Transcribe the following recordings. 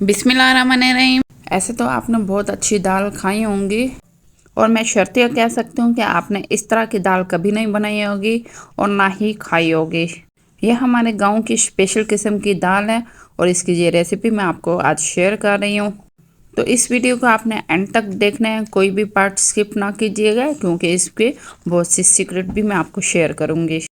बिस्मिल्लाहिर्रहमानिर्रहीम। ऐसे तो आपने बहुत अच्छी दाल खाई होंगी और मैं शर्तिया कह सकती हूँ कि आपने इस तरह की दाल कभी नहीं बनाई होगी और ना ही खाई होगी। यह हमारे गांव की स्पेशल किस्म की दाल है और इसकी ये रेसिपी मैं आपको आज शेयर कर रही हूँ। तो इस वीडियो को आपने एंड तक देखना है, कोई भी पार्ट स्किप ना कीजिएगा क्योंकि इसके बहुत सी सीक्रेट भी मैं आपको शेयर करूँगी।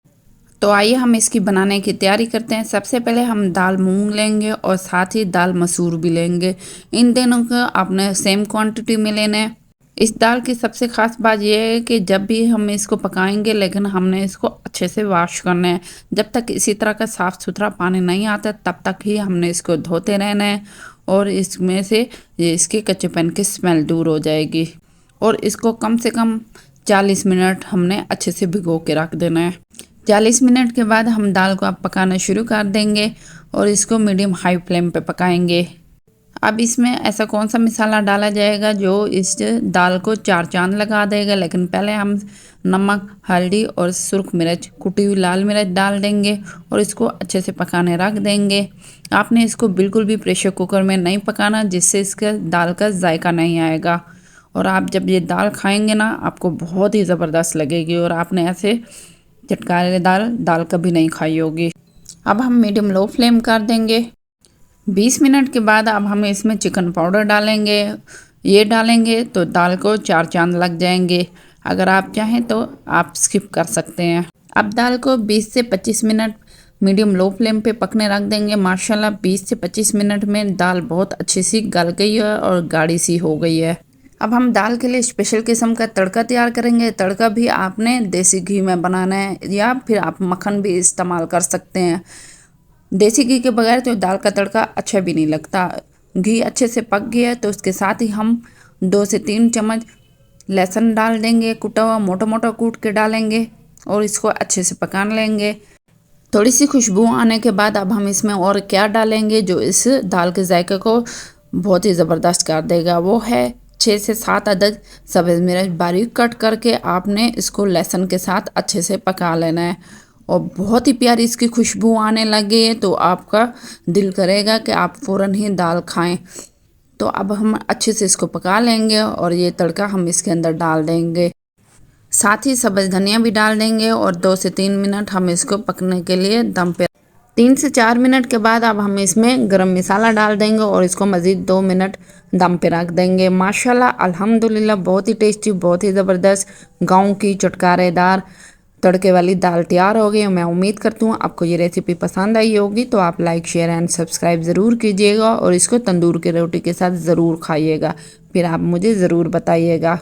तो आइए हम इसकी बनाने की तैयारी करते हैं। सबसे पहले हम दाल मूंग लेंगे और साथ ही दाल मसूर भी लेंगे। इन दोनों को आपने सेम क्वांटिटी में लेना है। इस दाल की सबसे ख़ास बात यह है कि जब भी हम इसको पकाएंगे लेकिन हमने इसको अच्छे से वॉश करना है। जब तक इसी तरह का साफ़ सुथरा पानी नहीं आता तब तक ही हमने इसको धोते रहना है और इसमें से ये इसके कच्चेपन की स्मेल दूर हो जाएगी। और इसको कम से कम 40 मिनट हमने अच्छे से भिगो के रख देना है। 40 मिनट के बाद हम दाल को अब पकाना शुरू कर देंगे और इसको मीडियम हाई फ्लेम पे पकाएंगे। अब इसमें ऐसा कौन सा मसाला डाला जाएगा जो इस दाल को चार चांद लगा देगा, लेकिन पहले हम नमक, हल्दी और सुर्ख मिर्च, कुटी हुई लाल मिर्च डाल देंगे और इसको अच्छे से पकाने रख देंगे। आपने इसको बिल्कुल भी प्रेशर कुकर में नहीं पकाना, जिससे इसका दाल का जायका नहीं आएगा। और आप जब ये दाल खाएंगे ना, आपको बहुत ही ज़बरदस्त लगेगी और आपने ऐसे चटकारेदार दाल कभी नहीं खाई होगी। अब हम मीडियम लो फ्लेम कर देंगे। 20 मिनट के बाद अब हम इसमें चिकन पाउडर डालेंगे। ये डालेंगे तो दाल को चार चांद लग जाएंगे। अगर आप चाहें तो आप स्किप कर सकते हैं। अब दाल को 20 से 25 मिनट मीडियम लो फ्लेम पे पकने रख देंगे। माशाल्लाह 20 से 25 मिनट में दाल बहुत अच्छी सी गल गई है और गाढ़ी सी हो गई है। अब हम दाल के लिए स्पेशल किस्म का तड़का तैयार करेंगे। तड़का भी आपने देसी घी में बनाना है या फिर आप मक्खन भी इस्तेमाल कर सकते हैं। देसी घी के बगैर तो दाल का तड़का अच्छा भी नहीं लगता। घी अच्छे से पक गया तो उसके साथ ही हम 2 से 3 चम्मच लहसुन डाल देंगे। कुटा हुआ मोटा मोटा कूट के डालेंगे और इसको अच्छे से पका लेंगे। थोड़ी सी खुशबू आने के बाद अब हम इसमें और क्या डालेंगे जो इस दाल के जायके को बहुत ही ज़बरदस्त कर देगा, वो है 6 से 7 अदद सब्ज़ मिर्च बारीक कट करके आपने इसको लहसुन के साथ अच्छे से पका लेना है। और बहुत ही प्यारी इसकी खुशबू आने लगी है तो आपका दिल करेगा कि आप फ़ौरन ही दाल खाएं। तो अब हम अच्छे से इसको पका लेंगे और ये तड़का हम इसके अंदर डाल देंगे। साथ ही सब्ज़ धनिया भी डाल देंगे और 2 से 3 मिनट हम इसको पकने के लिए दम पे 3 से 4 मिनट के बाद अब हम इसमें गरम मसाला डाल देंगे और इसको मज़ीद 2 मिनट दम पे रख देंगे। माशाल्लाह अल्हम्दुलिल्लाह बहुत ही टेस्टी, बहुत ही ज़बरदस्त गांव की चटकारेदार तड़के वाली दाल तैयार हो गई। मैं उम्मीद करती हूँ आपको ये रेसिपी पसंद आई होगी। तो आप लाइक, शेयर एंड सब्सक्राइब ज़रूर कीजिएगा और इसको तंदूर की रोटी के साथ ज़रूर खाइएगा। फिर आप मुझे ज़रूर बताइएगा।